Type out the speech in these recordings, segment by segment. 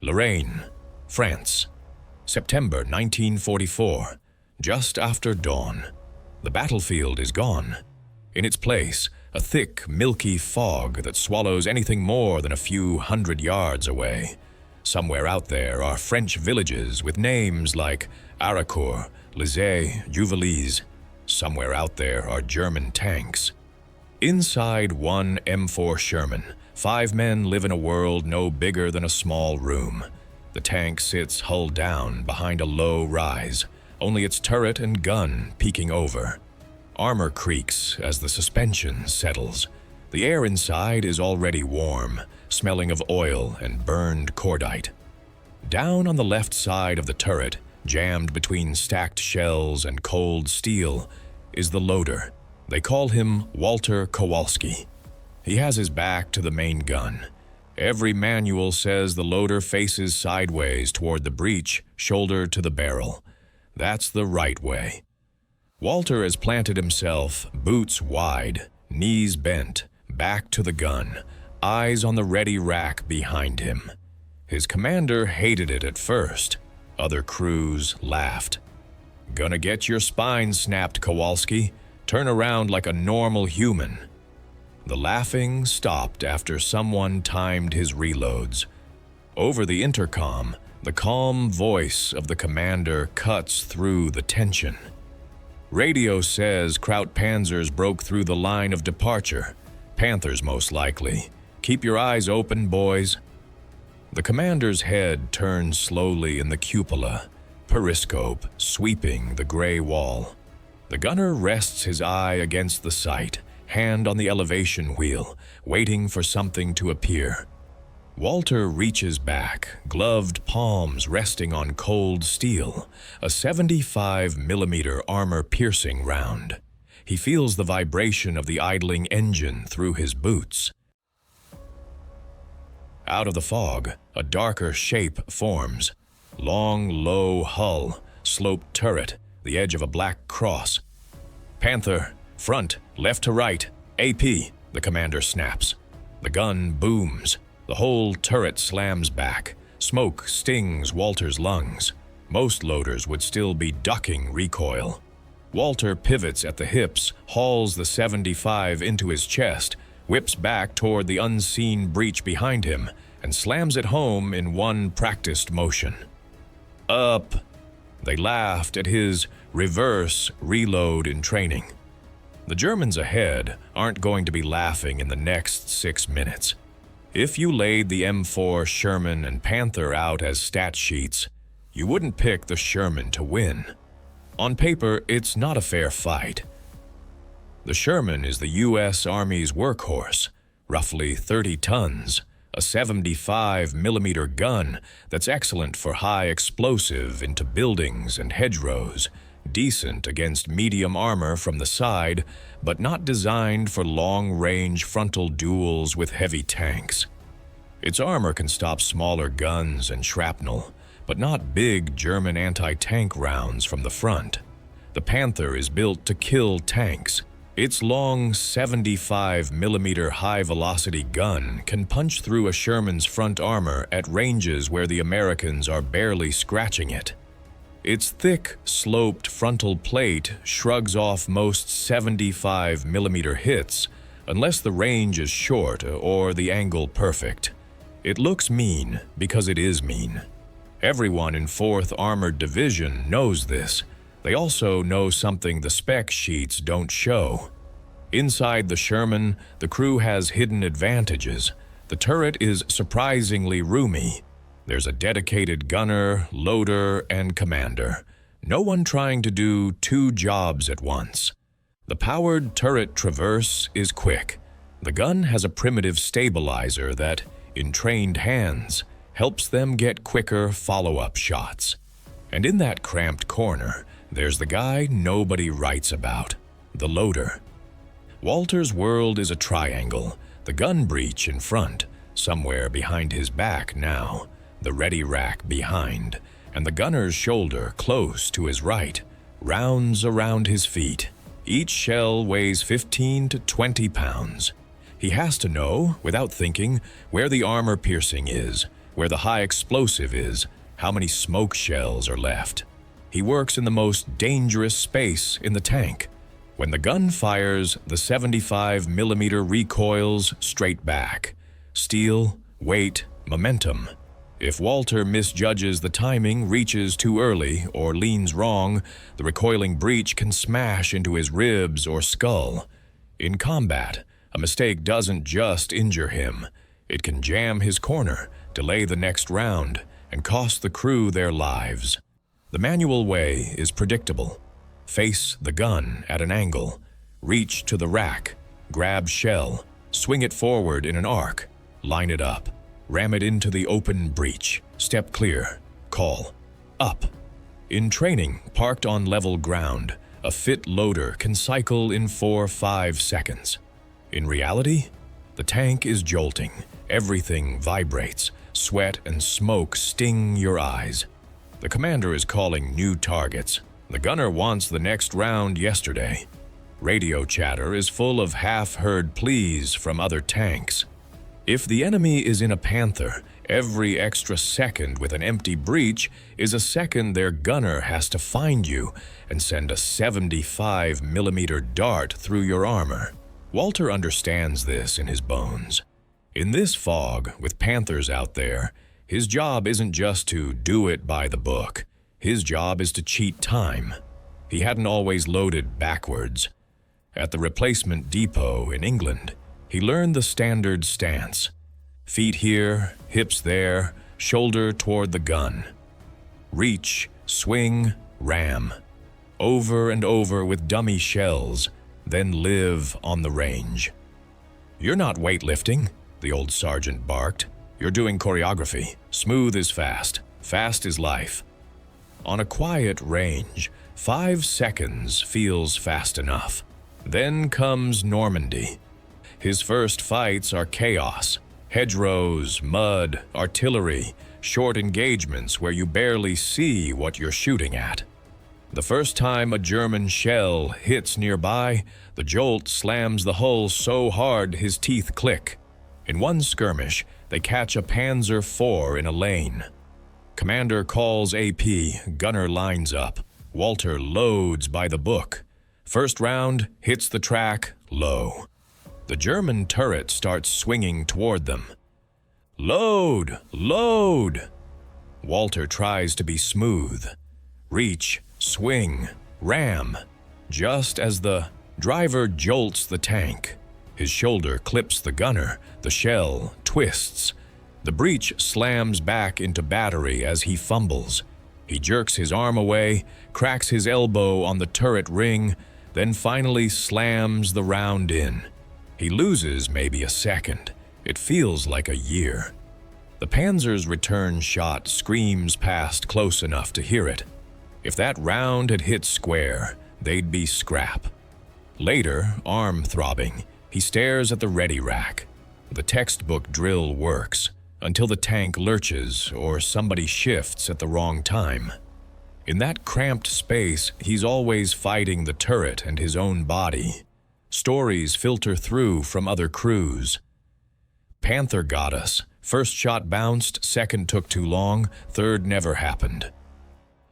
Lorraine, France. September 1944, just after dawn. The battlefield is gone. In its place, a thick, milky fog that swallows anything more than a few hundred yards away. Somewhere out there are French villages with names like Arracourt, Lezey, Juvelize. Somewhere out there are German tanks. Inside one M4 Sherman, 5 men live in a world no bigger than a small room. The tank sits hull down behind a low rise, only its turret and gun peeking over. Armor creaks as the suspension settles. The air inside is already warm, smelling of oil and burned cordite. Down on the left side of the turret, jammed between stacked shells and cold steel, is the loader. They call him Walter Kowalski. He has his back to the main gun. Every manual says the loader faces sideways toward the breech, shoulder to the barrel. That's the right way. Walter has planted himself, boots wide, knees bent, back to the gun, eyes on the ready rack behind him. His commander hated it at first. Other crews laughed. "Gonna get your spine snapped, Kowalski. Turn around like a normal human." The laughing stopped after someone timed his reloads. Over the intercom, the calm voice of the commander cuts through the tension. Radio says Kraut Panzers broke through the line of departure. Panthers most likely. Keep your eyes open, boys. The commander's head turns slowly in the cupola, periscope sweeping the gray wall. The gunner rests his eye against the sight, hand on the elevation wheel, waiting for something to appear. Walter reaches back, gloved palms resting on cold steel, a 75mm armor-piercing round. He feels the vibration of the idling engine through his boots. Out of the fog, a darker shape forms. Long, low hull, sloped turret, the edge of a black cross. "Panther, front, left to right, AP," the commander snaps. The gun booms. The whole turret slams back. Smoke stings Walter's lungs. Most loaders would still be ducking recoil. Walter pivots at the hips, hauls the 75 into his chest, whips back toward the unseen breach behind him, and slams it home in one practiced motion. Up! They laughed at his reverse reload in training. The Germans ahead aren't going to be laughing in the next 6 minutes. If you laid the M4 Sherman and Panther out as stat sheets, you wouldn't pick the Sherman to win. On paper, it's not a fair fight. The Sherman is the U.S. Army's workhorse, roughly 30 tons, a 75mm gun that's excellent for high explosive into buildings and hedgerows, decent against medium armor from the side, but not designed for long-range frontal duels with heavy tanks. Its armor can stop smaller guns and shrapnel, but not big German anti-tank rounds from the front. The Panther is built to kill tanks. Its long 75mm high-velocity gun can punch through a Sherman's front armor at ranges where the Americans are barely scratching it. Its thick, sloped frontal plate shrugs off most 75mm hits, unless the range is short or the angle perfect. It looks mean because it is mean. Everyone in 4th Armored Division knows this. They also know something the spec sheets don't show. Inside the Sherman, the crew has hidden advantages. The turret is surprisingly roomy. There's a dedicated gunner, loader, and commander. No one trying to do 2 jobs at once. The powered turret traverse is quick. The gun has a primitive stabilizer that, in trained hands, helps them get quicker follow-up shots. And in that cramped corner, there's the guy nobody writes about, the loader. Walter's world is a triangle, the gun breech in front, somewhere behind his back now, the ready rack behind, and the gunner's shoulder close to his right, rounds around his feet. Each shell weighs 15 to 20 pounds. He has to know, without thinking, where the armor piercing is, where the high explosive is, how many smoke shells are left. He works in the most dangerous space in the tank. When the gun fires, the 75mm recoils straight back. Steel, weight, momentum. If Walter misjudges the timing, reaches too early, or leans wrong, the recoiling breech can smash into his ribs or skull. In combat, a mistake doesn't just injure him. It can jam his corner, delay the next round, and cost the crew their lives. The manual way is predictable. Face the gun at an angle, reach to the rack, grab shell, swing it forward in an arc, line it up, ram it into the open breech, step clear, call, up. In training, parked on level ground, a fit loader can cycle in 4-5 seconds. In reality, the tank is jolting, everything vibrates, sweat and smoke sting your eyes. The commander is calling new targets. The gunner wants the next round yesterday. Radio chatter is full of half-heard pleas from other tanks. If the enemy is in a Panther, every extra second with an empty breech is a second their gunner has to find you and send a 75mm dart through your armor. Walter understands this in his bones. In this fog, with Panthers out there, his job isn't just to do it by the book. His job is to cheat time. He hadn't always loaded backwards. At the replacement depot in England, he learned the standard stance. Feet here, hips there, shoulder toward the gun. Reach, swing, ram. Over and over with dummy shells, then live on the range. "You're not weightlifting," the old sergeant barked. "You're doing choreography. Smooth is fast. Fast is life." On a quiet range, 5 seconds feels fast enough. Then comes Normandy. His first fights are chaos. Hedgerows, mud, artillery, short engagements where you barely see what you're shooting at. The first time a German shell hits nearby, the jolt slams the hull so hard his teeth click. In one skirmish, they catch a Panzer IV in a lane. Commander calls AP, gunner lines up. Walter loads by the book. First round, hits the track, low. The German turret starts swinging toward them. "Load! Load!" Walter tries to be smooth. Reach, swing, ram. Just as the driver jolts the tank, his shoulder clips the gunner, the shell twists. The breech slams back into battery as he fumbles. He jerks his arm away, cracks his elbow on the turret ring, then finally slams the round in. He loses maybe a second. It feels like a year. The Panzer's return shot screams past close enough to hear it. If that round had hit square, they'd be scrap. Later, arm throbbing, he stares at the ready rack. The textbook drill works, until the tank lurches or somebody shifts at the wrong time. In that cramped space, he's always fighting the turret and his own body. Stories filter through from other crews. "Panther got us. First shot bounced, second took too long, third never happened.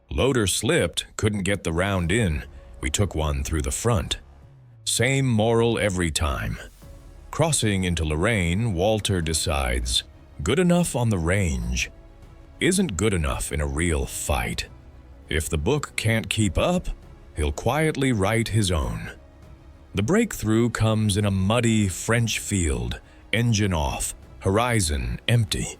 Loader slipped, couldn't get the round in. We took one through the front." Same moral every time. Crossing into Lorraine, Walter decides, good enough on the range isn't good enough in a real fight. If the book can't keep up, he'll quietly write his own. The breakthrough comes in a muddy French field, engine off, horizon empty.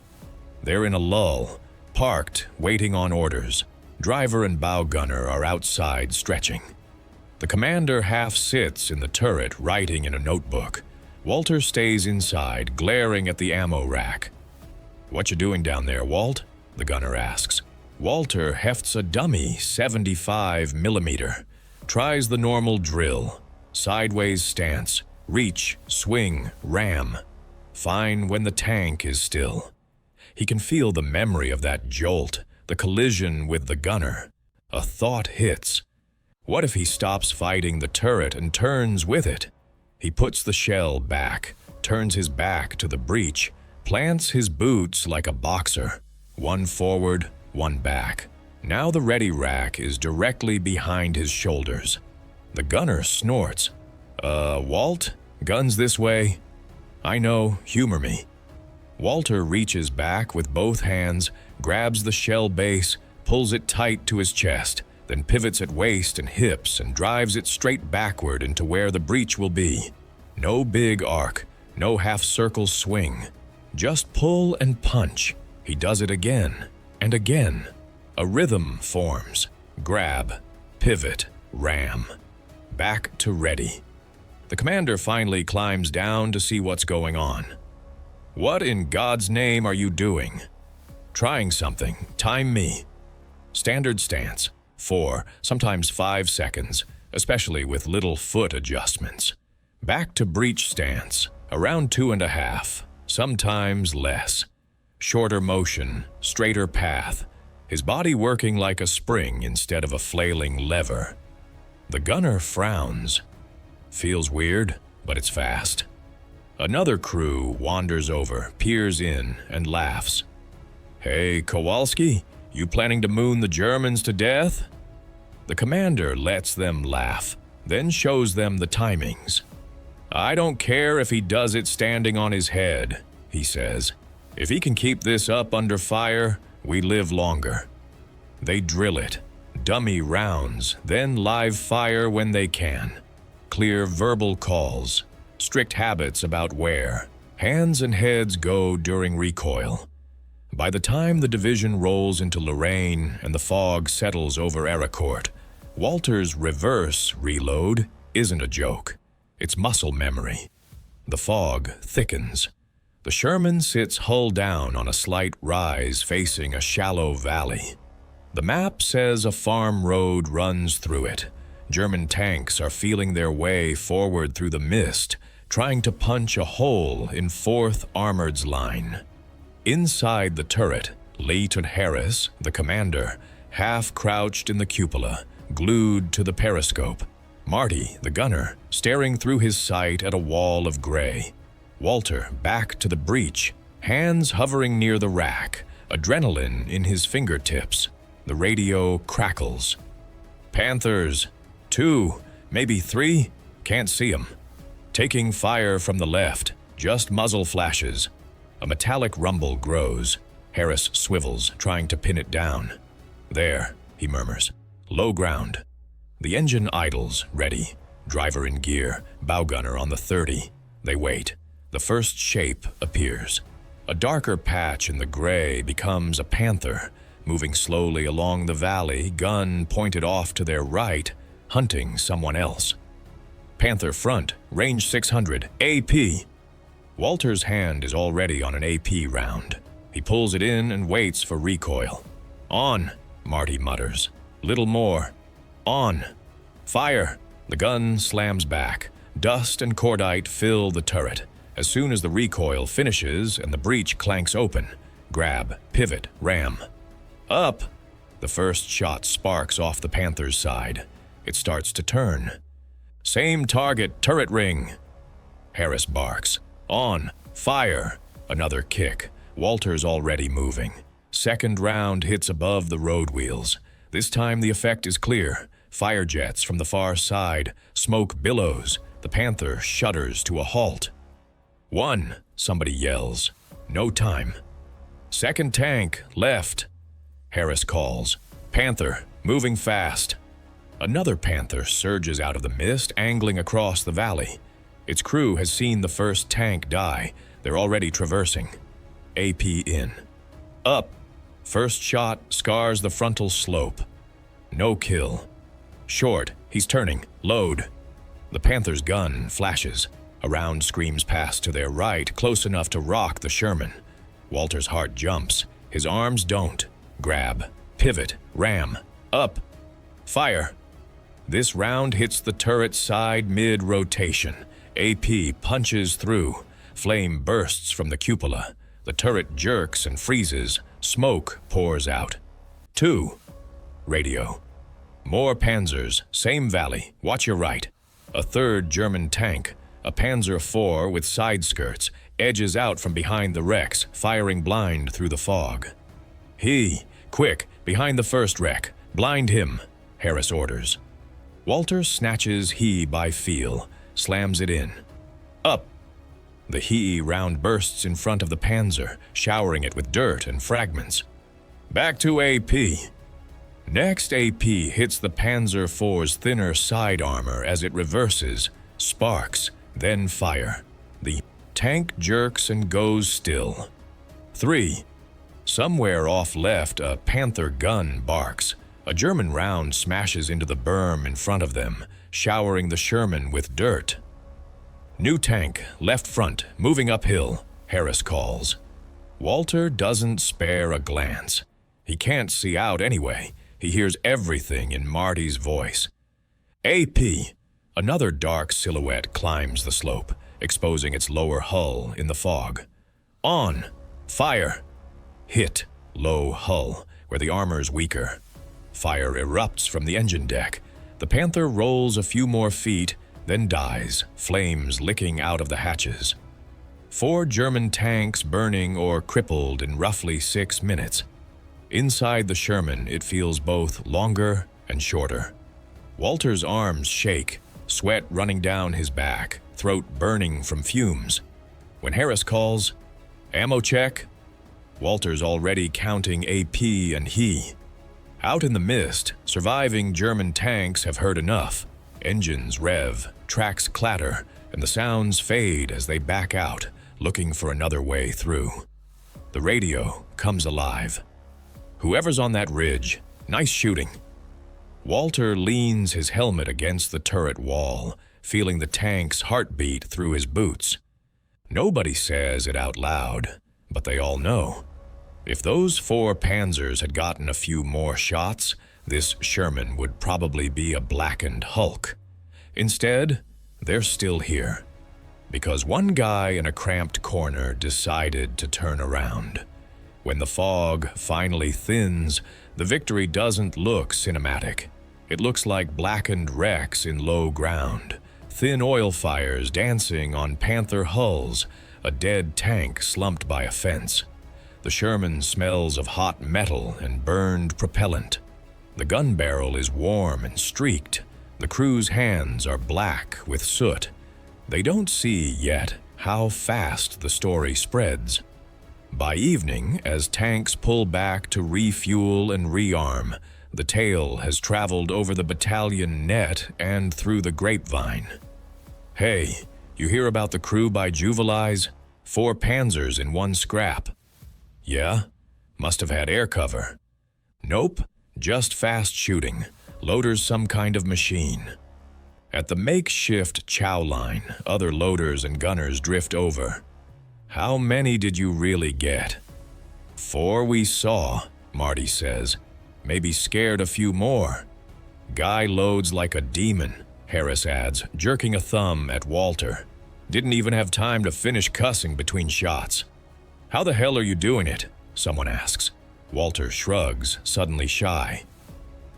They're in a lull, parked, waiting on orders. Driver and bow gunner are outside stretching. The commander half sits in the turret, writing in a notebook. Walter stays inside, glaring at the ammo rack. "What you doing down there, Walt?" the gunner asks. Walter hefts a dummy 75mm, tries the normal drill, sideways stance, reach, swing, ram. Fine when the tank is still. He can feel the memory of that jolt, the collision with the gunner. A thought hits. What if he stops fighting the turret and turns with it? He puts the shell back, turns his back to the breech, plants his boots like a boxer, one forward, one back. Now the ready rack is directly behind his shoulders. The gunner snorts. Walt? Guns this way? I know, humor me. Walter reaches back with both hands, grabs the shell base, pulls it tight to his chest, then pivots at waist and hips and drives it straight backward into where the breech will be. No big arc, no half-circle swing. Just pull and punch. He does it again and again. A rhythm forms. Grab, pivot, ram. Back to ready. The commander finally climbs down to see what's going on. What in God's name are you doing? Trying something. Time me. Standard stance. 4, sometimes 5 seconds, especially with little foot adjustments. Back to breech stance. Around 2.5, sometimes less. Shorter motion, straighter path. His body working like a spring instead of a flailing lever. The gunner frowns. Feels weird, but it's fast. Another crew wanders over, peers in, and laughs. Hey, Kowalski, you planning to moon the Germans to death? The commander lets them laugh, then shows them the timings. I don't care if he does it standing on his head, he says. If he can keep this up under fire, we live longer. They drill it, dummy rounds, then live fire when they can. Clear verbal calls, strict habits about where. Hands and heads go during recoil. By the time the division rolls into Lorraine and the fog settles over Arracourt, Walter's reverse reload isn't a joke. It's muscle memory. The fog thickens. The Sherman sits hull down on a slight rise facing a shallow valley. The map says a farm road runs through it. German tanks are feeling their way forward through the mist, trying to punch a hole in 4th Armored's line. Inside the turret, Lieutenant Harris, the commander, half crouched in the cupola, glued to the periscope. Marty, the gunner, staring through his sight at a wall of gray. Walter back to the breech, hands hovering near the rack, adrenaline in his fingertips. The radio crackles. Panthers, 2, maybe 3, can't see 'em. Taking fire from the left, just muzzle flashes. A metallic rumble grows. Harris swivels, trying to pin it down. There, he murmurs. Low ground. The engine idles, ready. Driver in gear, bow gunner on the 30. They wait. The first shape appears. A darker patch in the gray becomes a panther, moving slowly along the valley, gun pointed off to their right, hunting someone else. Panther front, range 600, AP. Walter's hand is already on an AP round. He pulls it in and waits for recoil. On, Marty mutters. Little more. On. Fire. The gun slams back. Dust and cordite fill the turret. As soon as the recoil finishes and the breech clanks open, grab, pivot, ram. Up. The first shot sparks off the Panther's side. It starts to turn. Same target, turret ring. Harris barks. On. Fire. Another kick. Walter's already moving. Second round hits above the road wheels. This time the effect is clear. Fire jets from the far side. Smoke billows. The Panther shudders to a halt. 1, somebody yells. No time. Second tank, left. Harris calls. Panther, moving fast. Another Panther surges out of the mist, angling across the valley. Its crew has seen the first tank die. They're already traversing. AP in. Up. First shot scars the frontal slope. No kill. Short, he's turning. Load. The Panther's gun flashes. A round screams past to their right, close enough to rock the Sherman. Walter's heart jumps. His arms don't. Grab. Pivot. Ram. Up. Fire. This round hits the turret side mid-rotation. AP punches through. Flame bursts from the cupola. The turret jerks and freezes. Smoke pours out. 2. Radio. More Panzers. Same valley. Watch your right. A third German tank. A Panzer IV with side skirts. edges out from behind the wrecks, firing blind through the fog. "He, quick, behind the first wreck, blind him," Harris orders. Walter snatches he by feel, slams it in. "Up!" The he round bursts in front of the Panzer, showering it with dirt and fragments. "Back to AP." Next, AP hits the Panzer IV's thinner side armor as it reverses, sparks, then fire. The tank jerks and goes still. 3. Somewhere off left, a Panther gun barks. A German round smashes into the berm in front of them, showering the Sherman with dirt. "New tank, left front, moving uphill," Harris calls. Walter doesn't spare a glance. He can't see out anyway. He hears everything in Marty's voice. AP. Another dark silhouette climbs the slope, exposing its lower hull in the fog. "On! Fire!" Hit. Low hull, where the armor's weaker. Fire erupts from the engine deck. The Panther rolls a few more feet, then dies, flames licking out of the hatches. 4 German tanks burning or crippled in roughly 6 minutes. Inside the Sherman, it feels both longer and shorter. Walter's arms shake, sweat running down his back, throat burning from fumes. When Harris calls, "Ammo check," Walter's already counting AP and he. Out in the mist, surviving German tanks have heard enough. Engines rev, tracks clatter, and the sounds fade as they back out, looking for another way through. The radio comes alive. "Whoever's on that ridge, nice shooting." Walter leans his helmet against the turret wall, feeling the tank's heartbeat through his boots. Nobody says it out loud, but they all know. If those 4 Panzers had gotten a few more shots, this Sherman would probably be a blackened hulk. Instead, they're still here, because one guy in a cramped corner decided to turn around. When the fog finally thins, the victory doesn't look cinematic. It looks like blackened wrecks in low ground, thin oil fires dancing on Panther hulls, a dead tank slumped by a fence. The Sherman smells of hot metal and burned propellant. The gun barrel is warm and streaked. The crew's hands are black with soot. They don't see yet how fast the story spreads. By evening, as tanks pull back to refuel and rearm, the tale has traveled over the battalion net and through the grapevine. "Hey, you hear about the crew by Juvelize? 4 Panzers in one scrap." "Yeah? Must have had air cover." "Nope, just fast shooting. Loader's some kind of machine." At the makeshift chow line, other loaders and gunners drift over. "How many did you really get?" "4 we saw," Marty says. "Maybe scared a few more." "Guy loads like a demon," Harris adds, jerking a thumb at Walter. "Didn't even have time to finish cussing between shots." "How the hell are you doing it?" someone asks. Walter shrugs, suddenly shy.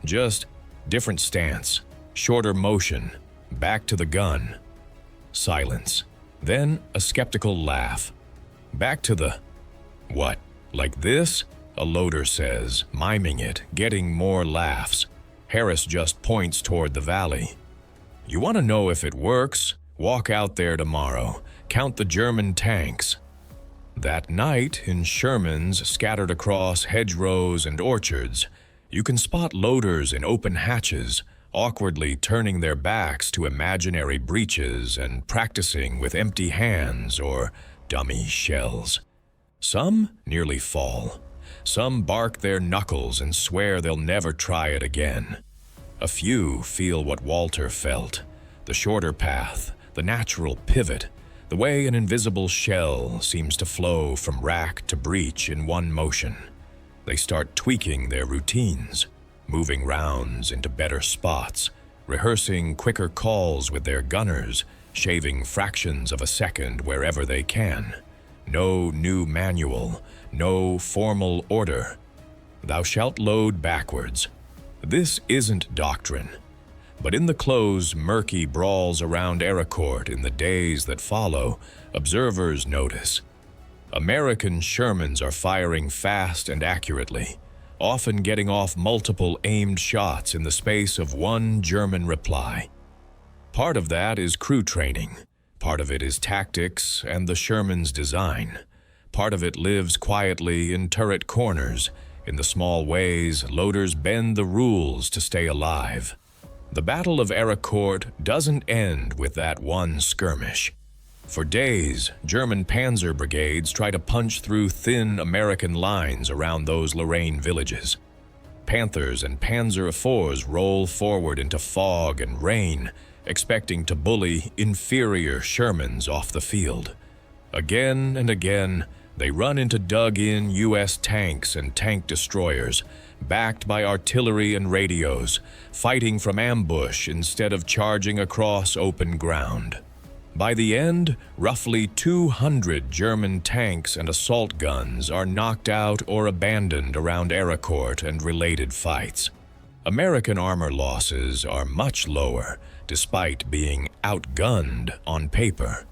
"Just different stance, shorter motion, back to the gun." Silence. Then a skeptical laugh. "Back to the..." "What, like this?" a loader says, miming it, getting more laughs. Harris just points toward the valley. "You want to know if it works? Walk out there tomorrow. Count the German tanks." That night, in Shermans scattered across hedgerows and orchards, you can spot loaders in open hatches, awkwardly turning their backs to imaginary breaches and practicing with empty hands or dummy shells. Some nearly fall. Some bark their knuckles and swear they'll never try it again. A few feel what Walter felt, the shorter path, the natural pivot, the way an invisible shell seems to flow from rack to breech in one motion. They start tweaking their routines, moving rounds into better spots, rehearsing quicker calls with their gunners, shaving fractions of a second wherever they can. No new manual, no formal order. Thou shalt load backwards. This isn't doctrine. But in the close, murky brawls around Arracourt in the days that follow, observers notice. American Shermans are firing fast and accurately, often getting off multiple aimed shots in the space of one German reply. Part of that is crew training. Part of it is tactics and the Sherman's design. Part of it lives quietly in turret corners, in the small ways loaders bend the rules to stay alive. The Battle of Arracourt doesn't end with that one skirmish. For days, German Panzer brigades try to punch through thin American lines around those Lorraine villages. Panthers and Panzer IVs roll forward into fog and rain, expecting to bully inferior Shermans off the field. Again and again, they run into dug-in U.S. tanks and tank destroyers, backed by artillery and radios, fighting from ambush instead of charging across open ground. By the end, roughly 200 German tanks and assault guns are knocked out or abandoned around Arracourt and related fights. American armor losses are much lower, despite being outgunned on paper.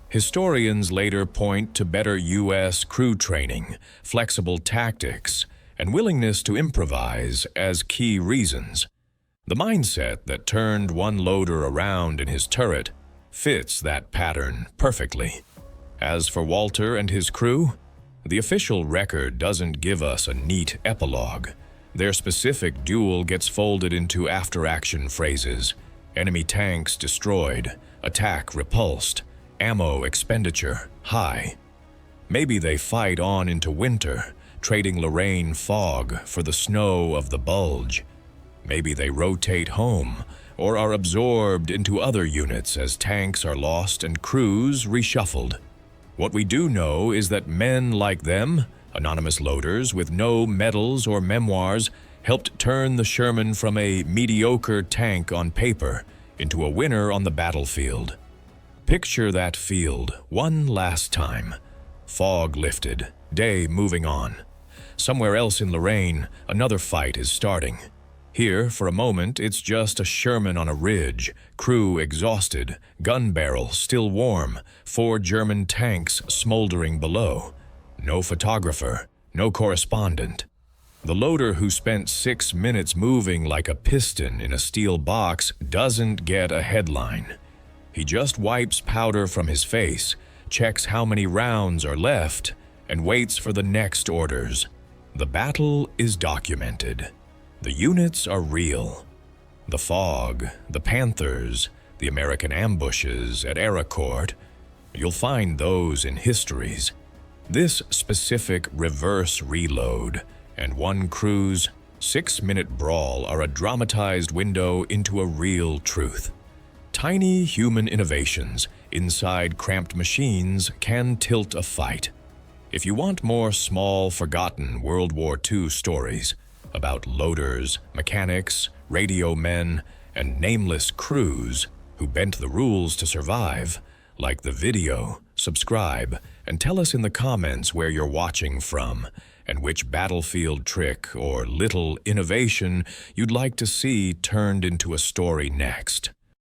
Historians later point to better U.S. crew training, flexible tactics, and willingness to improvise as key reasons. The mindset that turned one loader around in his turret fits that pattern perfectly. As for Walter and his crew, the official record doesn't give us a neat epilogue. Their specific duel gets folded into after-action phrases: enemy tanks destroyed, attack repulsed, ammo expenditure high. Maybe they fight on into winter, trading Lorraine fog for the snow of the Bulge. Maybe they rotate home, or are absorbed into other units as tanks are lost and crews reshuffled. What we do know is that men like them, anonymous loaders with no medals or memoirs, helped turn the Sherman from a mediocre tank on paper into a winner on the battlefield. Picture that field one last time. Fog lifted, day moving on. Somewhere else in Lorraine, another fight is starting. Here, for a moment, it's just a Sherman on a ridge, crew exhausted, gun barrel still warm, 4 German tanks smoldering below. No photographer, no correspondent. The loader who spent 6 minutes moving like a piston in a steel box doesn't get a headline. He just wipes powder from his face, checks how many rounds are left, and waits for the next orders. The battle is documented. The units are real. The fog, the Panthers, the American ambushes at Arracourt, you'll find those in histories. This specific reverse reload and one crew's 6-minute brawl are a dramatized window into a real truth. Tiny human innovations inside cramped machines can tilt a fight. If you want more small, forgotten World War II stories about loaders, mechanics, radio men, and nameless crews who bent the rules to survive, like the video, subscribe, and tell us in the comments where you're watching from and which battlefield trick or little innovation you'd like to see turned into a story next.